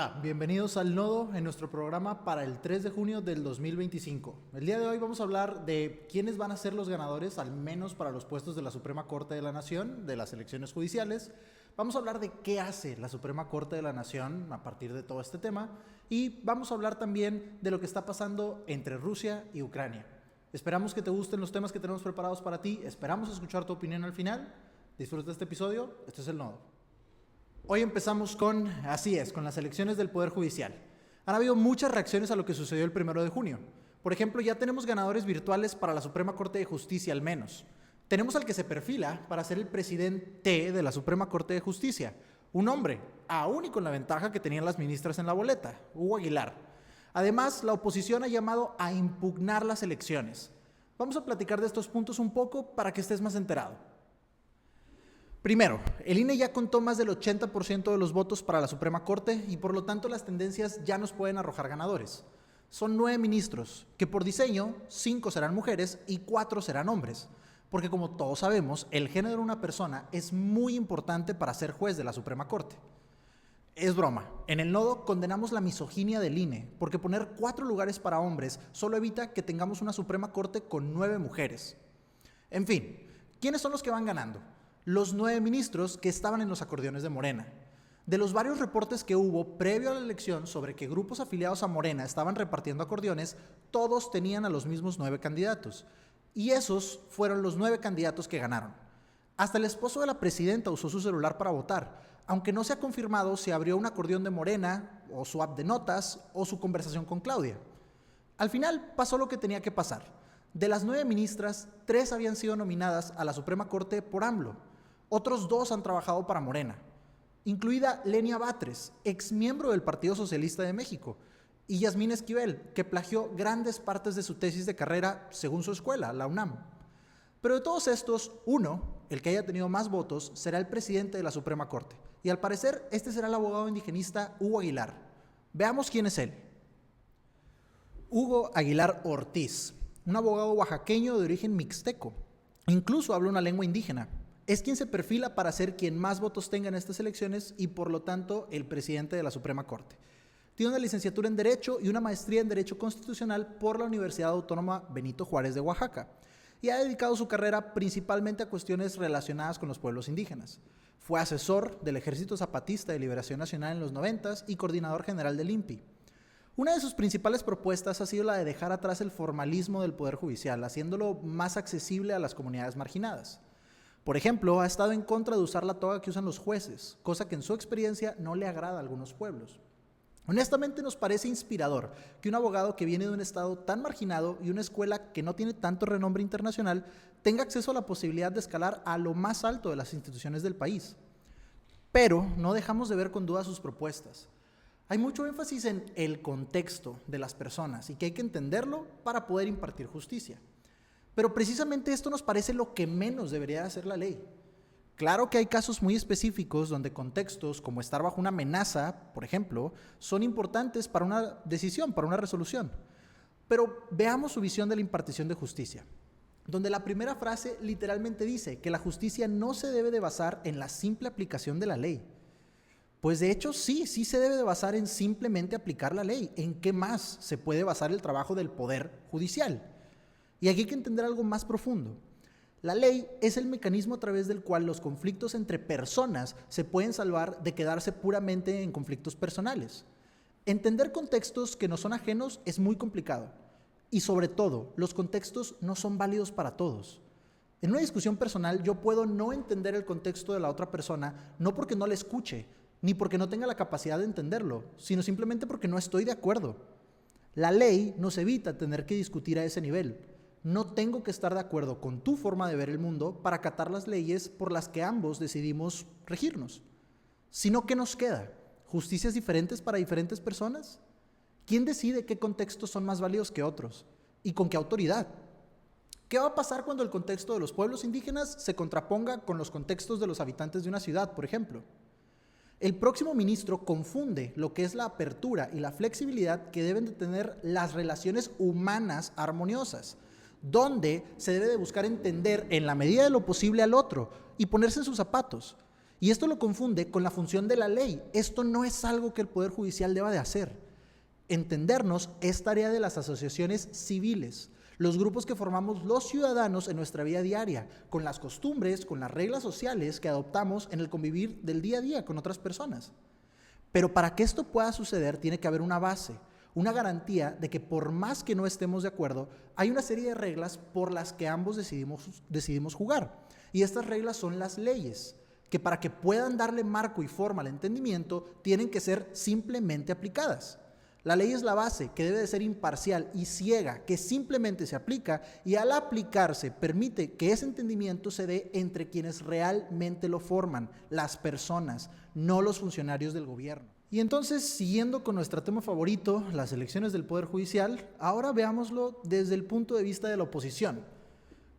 Hola, bienvenidos al Nodo en nuestro programa para el 3 de junio del 2025. El día de hoy vamos a hablar de quiénes van a ser los ganadores, al menos para los puestos de la Suprema Corte de la Nación, de las elecciones judiciales. Vamos a hablar de qué hace la Suprema Corte de la Nación a partir de todo este tema y vamos a hablar también de lo que está pasando entre Rusia y Ucrania. Esperamos que te gusten los temas que tenemos preparados para ti, esperamos escuchar tu opinión al final. Disfruta este episodio, este es el Nodo. Hoy empezamos con las elecciones del Poder Judicial. Han habido muchas reacciones a lo que sucedió el 1 de junio. Por ejemplo, ya tenemos ganadores virtuales para la Suprema Corte de Justicia al menos. Tenemos al que se perfila para ser el presidente de la Suprema Corte de Justicia, un hombre, aún y con la ventaja que tenían las ministras en la boleta, Hugo Aguilar. Además, la oposición ha llamado a impugnar las elecciones. Vamos a platicar de estos puntos un poco para que estés más enterado. Primero, el INE ya contó más del 80% de los votos para la Suprema Corte y por lo tanto las tendencias ya nos pueden arrojar ganadores. Son 9 ministros, que por diseño 5 serán mujeres y 4 serán hombres, porque como todos sabemos, el género de una persona es muy importante para ser juez de la Suprema Corte. Es broma, en el Nodo condenamos la misoginia del INE, porque poner 4 lugares para hombres solo evita que tengamos una Suprema Corte con 9 mujeres. En fin, ¿quiénes son los que van ganando? Los 9 ministros que estaban en los acordeones de Morena. De los varios reportes que hubo previo a la elección sobre que grupos afiliados a Morena estaban repartiendo acordeones, todos tenían a los mismos 9 candidatos. Y esos fueron los 9 candidatos que ganaron. Hasta el esposo de la presidenta usó su celular para votar, aunque no se ha confirmado si abrió un acordeón de Morena, o su app de notas, o su conversación con Claudia. Al final pasó lo que tenía que pasar. De las 9 ministras, 3 habían sido nominadas a la Suprema Corte por AMLO. Otros 2 han trabajado para Morena, incluida Lenia Batres, exmiembro del Partido Socialista de México, y Yasmín Esquivel, que plagió grandes partes de su tesis de carrera según su escuela, la UNAM. Pero de todos estos, uno, el que haya tenido más votos, será el presidente de la Suprema Corte, y al parecer este será el abogado indigenista Hugo Aguilar. Veamos quién es él. Hugo Aguilar Ortiz, un abogado oaxaqueño de origen mixteco, incluso habla una lengua indígena. Es quien se perfila para ser quien más votos tenga en estas elecciones y por lo tanto el presidente de la Suprema Corte. Tiene una licenciatura en Derecho y una maestría en Derecho Constitucional por la Universidad Autónoma Benito Juárez de Oaxaca y ha dedicado su carrera principalmente a cuestiones relacionadas con los pueblos indígenas. Fue asesor del Ejército Zapatista de Liberación Nacional en los 90s y coordinador general del INPI. Una de sus principales propuestas ha sido la de dejar atrás el formalismo del Poder Judicial, haciéndolo más accesible a las comunidades marginadas. Por ejemplo, ha estado en contra de usar la toga que usan los jueces, cosa que en su experiencia no le agrada a algunos pueblos. Honestamente nos parece inspirador que un abogado que viene de un estado tan marginado y una escuela que no tiene tanto renombre internacional tenga acceso a la posibilidad de escalar a lo más alto de las instituciones del país. Pero no dejamos de ver con duda sus propuestas. Hay mucho énfasis en el contexto de las personas y que hay que entenderlo para poder impartir justicia. Pero precisamente esto nos parece lo que menos debería hacer la ley. Claro que hay casos muy específicos donde contextos como estar bajo una amenaza, por ejemplo, son importantes para una decisión, para una resolución. Pero veamos su visión de la impartición de justicia, donde la primera frase literalmente dice que la justicia no se debe de basar en la simple aplicación de la ley. Pues de hecho sí se debe de basar en simplemente aplicar la ley. ¿En qué más se puede basar el trabajo del Poder Judicial? Y aquí hay que entender algo más profundo. La ley es el mecanismo a través del cual los conflictos entre personas se pueden salvar de quedarse puramente en conflictos personales. Entender contextos que nos son ajenos es muy complicado. Y sobre todo, los contextos no son válidos para todos. En una discusión personal yo puedo no entender el contexto de la otra persona, no porque no la escuche, ni porque no tenga la capacidad de entenderlo, sino simplemente porque no estoy de acuerdo. La ley nos evita tener que discutir a ese nivel. No tengo que estar de acuerdo con tu forma de ver el mundo para acatar las leyes por las que ambos decidimos regirnos. Sino, ¿qué nos queda? ¿Justicias diferentes para diferentes personas? ¿Quién decide qué contextos son más válidos que otros? ¿Y con qué autoridad? ¿Qué va a pasar cuando el contexto de los pueblos indígenas se contraponga con los contextos de los habitantes de una ciudad, por ejemplo? El próximo ministro confunde lo que es la apertura y la flexibilidad que deben de tener las relaciones humanas armoniosas, donde se debe de buscar entender en la medida de lo posible al otro y ponerse en sus zapatos. Y esto lo confunde con la función de la ley. Esto no es algo que el Poder Judicial deba de hacer. Entendernos es tarea de las asociaciones civiles, los grupos que formamos los ciudadanos en nuestra vida diaria, con las costumbres, con las reglas sociales que adoptamos en el convivir del día a día con otras personas. Pero para que esto pueda suceder tiene que haber una base, una garantía de que por más que no estemos de acuerdo, hay una serie de reglas por las que ambos decidimos jugar. Y estas reglas son las leyes, que para que puedan darle marco y forma al entendimiento, tienen que ser simplemente aplicadas. La ley es la base, que debe de ser imparcial y ciega, que simplemente se aplica y al aplicarse permite que ese entendimiento se dé entre quienes realmente lo forman, las personas, no los funcionarios del gobierno. Y entonces, siguiendo con nuestro tema favorito, las elecciones del Poder Judicial, ahora veámoslo desde el punto de vista de la oposición.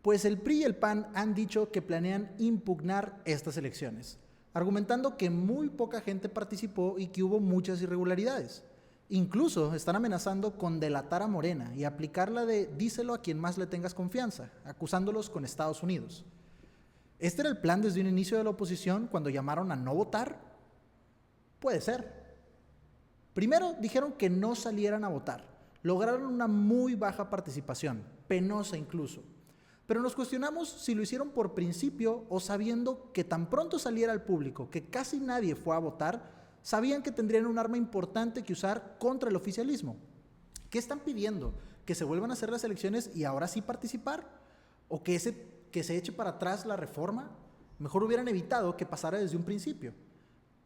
Pues el PRI y el PAN han dicho que planean impugnar estas elecciones, argumentando que muy poca gente participó y que hubo muchas irregularidades. Incluso están amenazando con delatar a Morena y aplicar la de díselo a quien más le tengas confianza, acusándolos con Estados Unidos. ¿Este era el plan desde un inicio de la oposición cuando llamaron a no votar? Puede ser. Primero dijeron que no salieran a votar. Lograron una muy baja participación, penosa incluso. Pero nos cuestionamos si lo hicieron por principio o sabiendo que tan pronto saliera al público que casi nadie fue a votar, sabían que tendrían un arma importante que usar contra el oficialismo. ¿Qué están pidiendo? ¿Que se vuelvan a hacer las elecciones y ahora sí participar? ¿O que se eche para atrás la reforma? Mejor hubieran evitado que pasara desde un principio.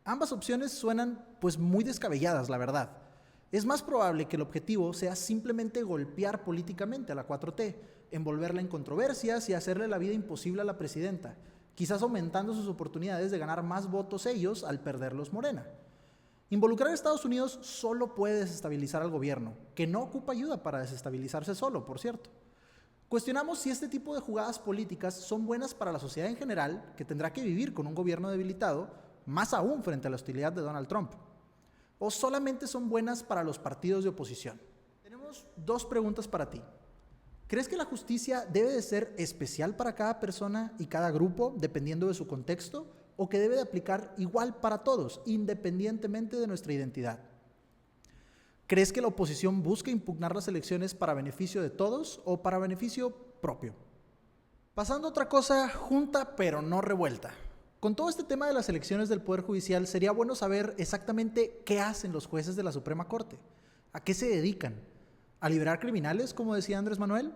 Ambas opciones suenan pues muy descabelladas, la verdad. Es más probable que el objetivo sea simplemente golpear políticamente a la 4T, envolverla en controversias y hacerle la vida imposible a la presidenta, quizás aumentando sus oportunidades de ganar más votos ellos al perderlos Morena. Involucrar a Estados Unidos solo puede desestabilizar al gobierno, que no ocupa ayuda para desestabilizarse solo, por cierto. Cuestionamos si este tipo de jugadas políticas son buenas para la sociedad en general, que tendrá que vivir con un gobierno debilitado, más aún frente a la hostilidad de Donald Trump, o solamente son buenas para los partidos de oposición. Tenemos dos preguntas para ti. ¿Crees que la justicia debe de ser especial para cada persona y cada grupo, dependiendo de su contexto, o que debe de aplicar igual para todos, independientemente de nuestra identidad? ¿Crees que la oposición busca impugnar las elecciones para beneficio de todos o para beneficio propio? Pasando a otra cosa junta pero no revuelta. Con todo este tema de las elecciones del Poder Judicial, sería bueno saber exactamente qué hacen los jueces de la Suprema Corte. ¿A qué se dedican? ¿A liberar criminales, como decía Andrés Manuel?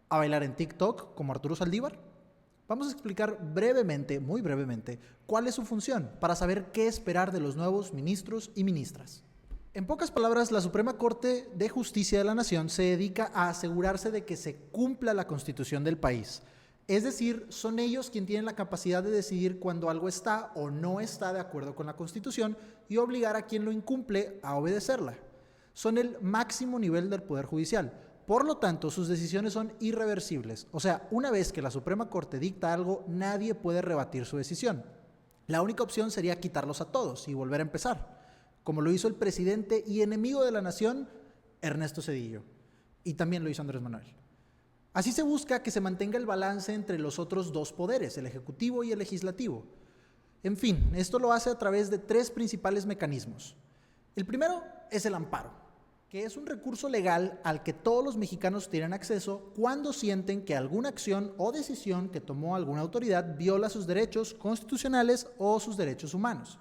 ¿A bailar en TikTok, como Arturo Saldívar? Vamos a explicar brevemente, muy brevemente, cuál es su función para saber qué esperar de los nuevos ministros y ministras. En pocas palabras, la Suprema Corte de Justicia de la Nación se dedica a asegurarse de que se cumpla la Constitución del país. Es decir, son ellos quienes tienen la capacidad de decidir cuando algo está o no está de acuerdo con la Constitución y obligar a quien lo incumple a obedecerla. Son el máximo nivel del Poder Judicial. Por lo tanto, sus decisiones son irreversibles. O sea, una vez que la Suprema Corte dicta algo, nadie puede rebatir su decisión. La única opción sería quitarlos a todos y volver a empezar, como lo hizo el presidente y enemigo de la nación, Ernesto Zedillo. Y también lo hizo Andrés Manuel. Así se busca que se mantenga el balance entre los otros dos poderes, el ejecutivo y el legislativo. En fin, esto lo hace a través de tres principales mecanismos. El primero es el amparo, que es un recurso legal al que todos los mexicanos tienen acceso cuando sienten que alguna acción o decisión que tomó alguna autoridad viola sus derechos constitucionales o sus derechos humanos.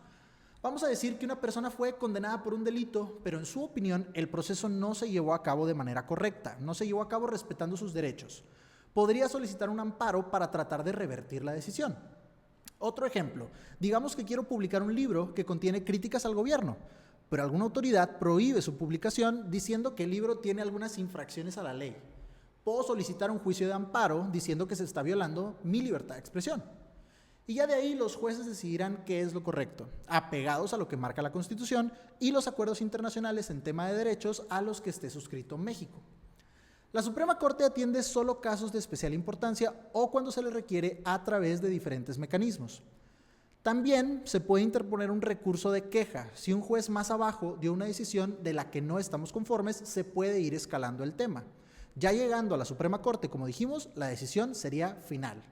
Vamos a decir que una persona fue condenada por un delito, pero en su opinión el proceso no se llevó a cabo de manera correcta, no se llevó a cabo respetando sus derechos. Podría solicitar un amparo para tratar de revertir la decisión. Otro ejemplo, digamos que quiero publicar un libro que contiene críticas al gobierno, pero alguna autoridad prohíbe su publicación diciendo que el libro tiene algunas infracciones a la ley. Puedo solicitar un juicio de amparo diciendo que se está violando mi libertad de expresión. Y ya de ahí los jueces decidirán qué es lo correcto, apegados a lo que marca la Constitución y los acuerdos internacionales en tema de derechos a los que esté suscrito México. La Suprema Corte atiende solo casos de especial importancia o cuando se le requiere a través de diferentes mecanismos. También se puede interponer un recurso de queja. Si un juez más abajo dio una decisión de la que no estamos conformes, se puede ir escalando el tema. Ya llegando a la Suprema Corte, como dijimos, la decisión sería final.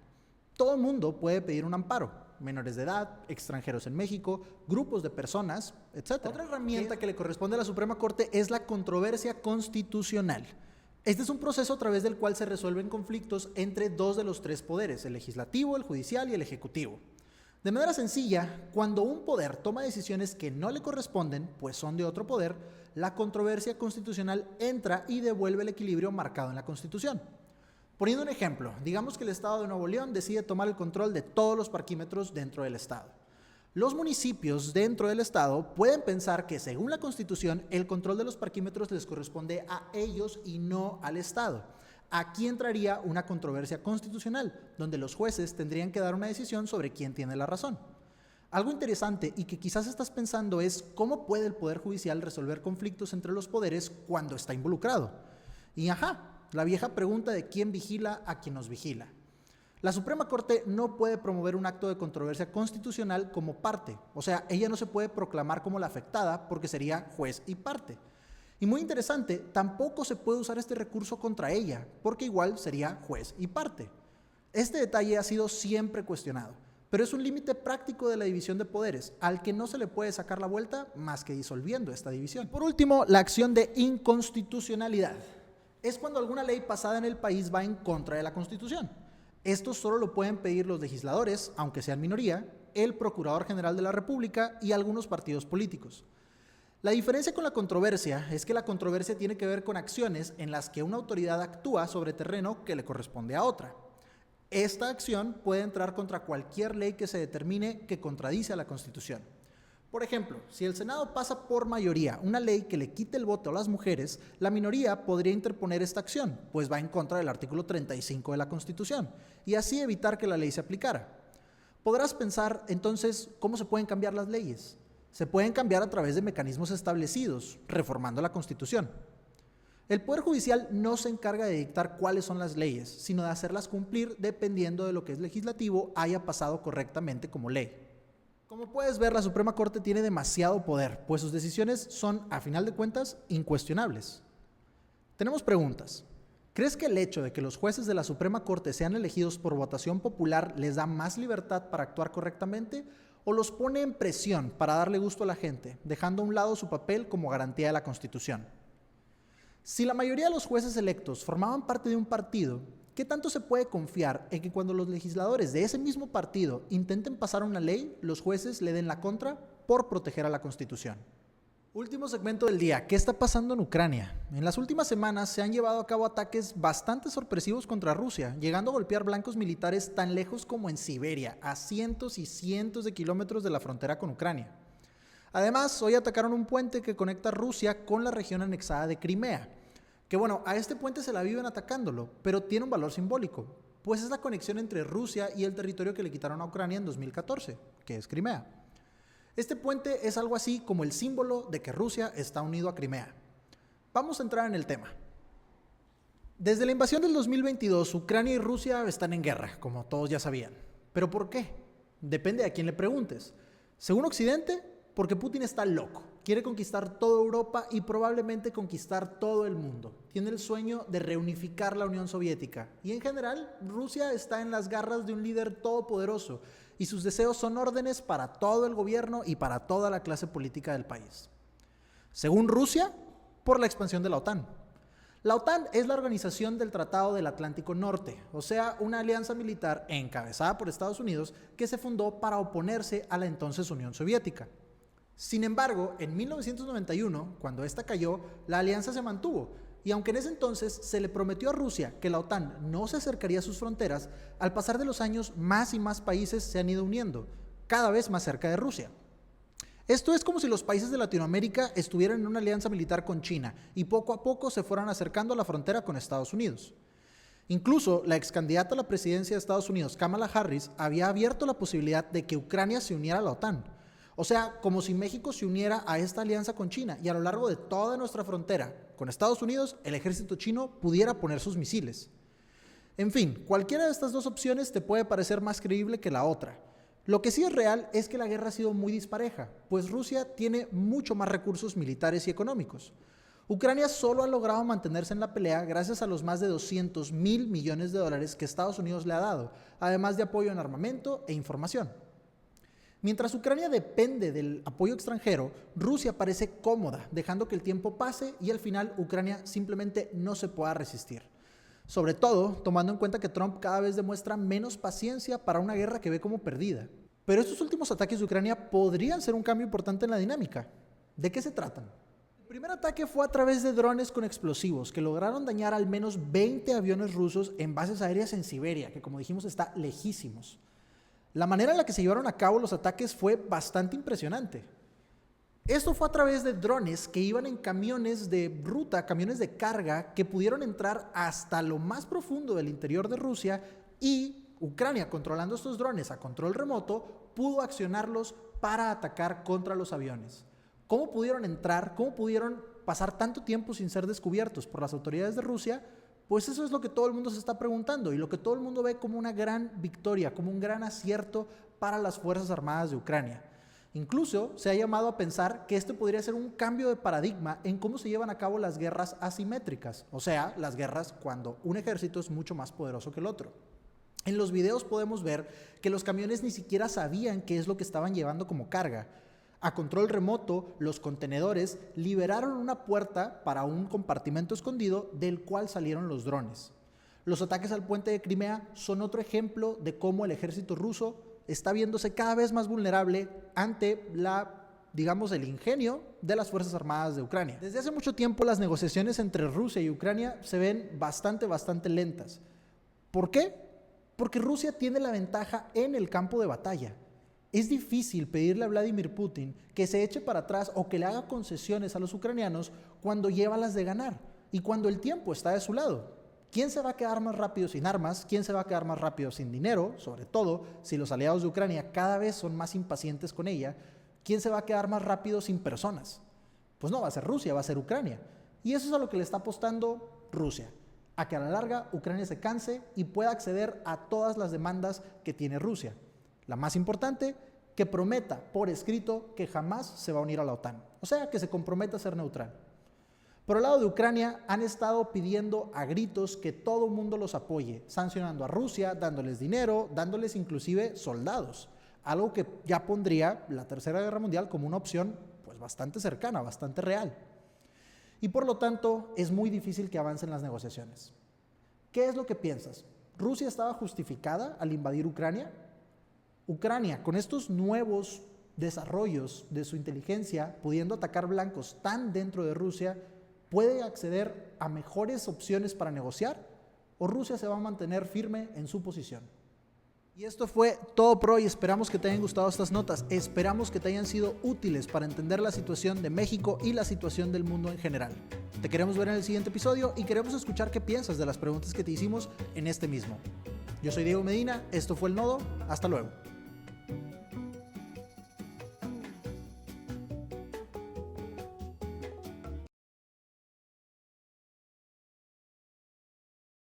Todo el mundo puede pedir un amparo. menores de edad, extranjeros en México, grupos de personas, etc. Otra herramienta que le corresponde a la Suprema Corte es la controversia constitucional. Este es un proceso a través del cual se resuelven conflictos entre dos de los tres poderes, el legislativo, el judicial y el ejecutivo. De manera sencilla, cuando un poder toma decisiones que no le corresponden, pues son de otro poder, la controversia constitucional entra y devuelve el equilibrio marcado en la Constitución. Poniendo un ejemplo, digamos que el Estado de Nuevo León decide tomar el control de todos los parquímetros dentro del Estado. Los municipios dentro del Estado pueden pensar que, según la Constitución, el control de los parquímetros les corresponde a ellos y no al Estado. Aquí entraría una controversia constitucional, donde los jueces tendrían que dar una decisión sobre quién tiene la razón. Algo interesante y que quizás estás pensando es cómo puede el Poder Judicial resolver conflictos entre los poderes cuando está involucrado. Y la vieja pregunta de quién vigila a quien nos vigila. La Suprema Corte no puede promover un acto de controversia constitucional como parte, o sea, ella no se puede proclamar como la afectada porque sería juez y parte. Y muy interesante, tampoco se puede usar este recurso contra ella, porque igual sería juez y parte. Este detalle ha sido siempre cuestionado, pero es un límite práctico de la división de poderes, al que no se le puede sacar la vuelta más que disolviendo esta división. Por último, la acción de inconstitucionalidad. Es cuando alguna ley pasada en el país va en contra de la Constitución. Esto solo lo pueden pedir los legisladores, aunque sean minoría, el Procurador General de la República y algunos partidos políticos. La diferencia con la controversia es que la controversia tiene que ver con acciones en las que una autoridad actúa sobre terreno que le corresponde a otra. Esta acción puede entrar contra cualquier ley que se determine que contradice a la Constitución. Por ejemplo, si el Senado pasa por mayoría una ley que le quite el voto a las mujeres, la minoría podría interponer esta acción, pues va en contra del artículo 35 de la Constitución, y así evitar que la ley se aplicara. Podrás pensar, entonces, ¿cómo se pueden cambiar las leyes? Se pueden cambiar a través de mecanismos establecidos, reformando la Constitución. El Poder Judicial no se encarga de dictar cuáles son las leyes, sino de hacerlas cumplir dependiendo de lo que el legislativo haya pasado correctamente como ley. Como puedes ver, la Suprema Corte tiene demasiado poder, pues sus decisiones son, a final de cuentas, incuestionables. Tenemos preguntas. ¿Crees que el hecho de que los jueces de la Suprema Corte sean elegidos por votación popular les da más libertad para actuar correctamente o los pone en presión para darle gusto a la gente, dejando a un lado su papel como garantía de la Constitución? Si la mayoría de los jueces electos formaban parte de un partido, ¿qué tanto se puede confiar en que cuando los legisladores de ese mismo partido intenten pasar una ley, los jueces le den la contra por proteger a la Constitución? Último segmento del día. ¿Qué está pasando en Ucrania? En las últimas semanas se han llevado a cabo ataques bastante sorpresivos contra Rusia, llegando a golpear blancos militares tan lejos como en Siberia, a cientos y cientos de kilómetros de la frontera con Ucrania. Además, hoy atacaron un puente que conecta Rusia con la región anexada de Crimea. Que bueno, a este puente se la viven atacándolo, pero tiene un valor simbólico, pues es la conexión entre Rusia y el territorio que le quitaron a Ucrania en 2014, que es Crimea. Este puente es algo así como el símbolo de que Rusia está unido a Crimea. Vamos a entrar en el tema. Desde la invasión del 2022, Ucrania y Rusia están en guerra, como todos ya sabían. ¿Pero por qué? Depende de a quién le preguntes. Según Occidente, porque Putin está loco. Quiere conquistar toda Europa y probablemente conquistar todo el mundo. Tiene el sueño de reunificar la Unión Soviética. Y en general, Rusia está en las garras de un líder todopoderoso y sus deseos son órdenes para todo el gobierno y para toda la clase política del país. Según Rusia, por la expansión de la OTAN. La OTAN es la organización del Tratado del Atlántico Norte, o sea, una alianza militar encabezada por Estados Unidos que se fundó para oponerse a la entonces Unión Soviética. Sin embargo, en 1991, cuando esta cayó, la alianza se mantuvo, y aunque en ese entonces se le prometió a Rusia que la OTAN no se acercaría a sus fronteras, al pasar de los años más y más países se han ido uniendo, cada vez más cerca de Rusia. Esto es como si los países de Latinoamérica estuvieran en una alianza militar con China y poco a poco se fueran acercando a la frontera con Estados Unidos. Incluso la ex candidata a la presidencia de Estados Unidos, Kamala Harris, había abierto la posibilidad de que Ucrania se uniera a la OTAN. O sea, como si México se uniera a esta alianza con China y a lo largo de toda nuestra frontera con Estados Unidos, el ejército chino pudiera poner sus misiles. En fin, cualquiera de estas dos opciones te puede parecer más creíble que la otra. Lo que sí es real es que la guerra ha sido muy dispareja, pues Rusia tiene mucho más recursos militares y económicos. Ucrania solo ha logrado mantenerse en la pelea gracias a los más de 200,000 millones de dólares que Estados Unidos le ha dado, además de apoyo en armamento e información. Mientras Ucrania depende del apoyo extranjero, Rusia parece cómoda, dejando que el tiempo pase y al final Ucrania simplemente no se pueda resistir. Sobre todo, tomando en cuenta que Trump cada vez demuestra menos paciencia para una guerra que ve como perdida. Pero estos últimos ataques de Ucrania podrían ser un cambio importante en la dinámica. ¿De qué se tratan? El primer ataque fue a través de drones con explosivos que lograron dañar al menos 20 aviones rusos en bases aéreas en Siberia, que como dijimos está lejísimos. La manera en la que se llevaron a cabo los ataques fue bastante impresionante. Esto fue a través de drones que iban en camiones de ruta, camiones de carga, que pudieron entrar hasta lo más profundo del interior de Rusia y Ucrania, controlando estos drones a control remoto, pudo accionarlos para atacar contra los aviones. ¿Cómo pudieron entrar? ¿Cómo pudieron pasar tanto tiempo sin ser descubiertos por las autoridades de Rusia? Pues eso es lo que todo el mundo se está preguntando y lo que todo el mundo ve como una gran victoria, como un gran acierto para las Fuerzas Armadas de Ucrania. Incluso se ha llamado a pensar que este podría ser un cambio de paradigma en cómo se llevan a cabo las guerras asimétricas, o sea, las guerras cuando un ejército es mucho más poderoso que el otro. En los videos podemos ver que los camiones ni siquiera sabían qué es lo que estaban llevando como carga. A control remoto, los contenedores liberaron una puerta para un compartimento escondido del cual salieron los drones. Los ataques al puente de Crimea son otro ejemplo de cómo el ejército ruso está viéndose cada vez más vulnerable ante el ingenio de las Fuerzas Armadas de Ucrania. Desde hace mucho tiempo las negociaciones entre Rusia y Ucrania se ven bastante lentas. ¿Por qué? Porque Rusia tiene la ventaja en el campo de batalla. Es difícil pedirle a Vladimir Putin que se eche para atrás o que le haga concesiones a los ucranianos cuando lleva las de ganar y cuando el tiempo está de su lado. ¿Quién se va a quedar más rápido sin armas? ¿Quién se va a quedar más rápido sin dinero? Sobre todo si los aliados de Ucrania cada vez son más impacientes con ella. ¿Quién se va a quedar más rápido sin personas? Pues no va a ser Rusia, va a ser Ucrania. Y eso es a lo que le está apostando Rusia, a que a la larga Ucrania se canse y pueda acceder a todas las demandas que tiene Rusia. La más importante, que prometa por escrito que jamás se va a unir a la OTAN. O sea, que se comprometa a ser neutral. Por el lado de Ucrania, han estado pidiendo a gritos que todo el mundo los apoye, sancionando a Rusia, dándoles dinero, dándoles inclusive soldados. Algo que ya pondría la Tercera Guerra Mundial como una opción pues bastante cercana, bastante real. Y por lo tanto, es muy difícil que avancen las negociaciones. ¿Qué es lo que piensas? ¿Rusia estaba justificada al invadir Ucrania? Ucrania, con estos nuevos desarrollos de su inteligencia, pudiendo atacar blancos tan dentro de Rusia, ¿puede acceder a mejores opciones para negociar? ¿O Rusia se va a mantener firme en su posición? Y esto fue todo por hoy. Esperamos que te hayan gustado estas notas. Esperamos que te hayan sido útiles para entender la situación de México y la situación del mundo en general. Te queremos ver en el siguiente episodio y queremos escuchar qué piensas de las preguntas que te hicimos en este mismo. Yo soy Diego Medina, esto fue El Nodo. Hasta luego.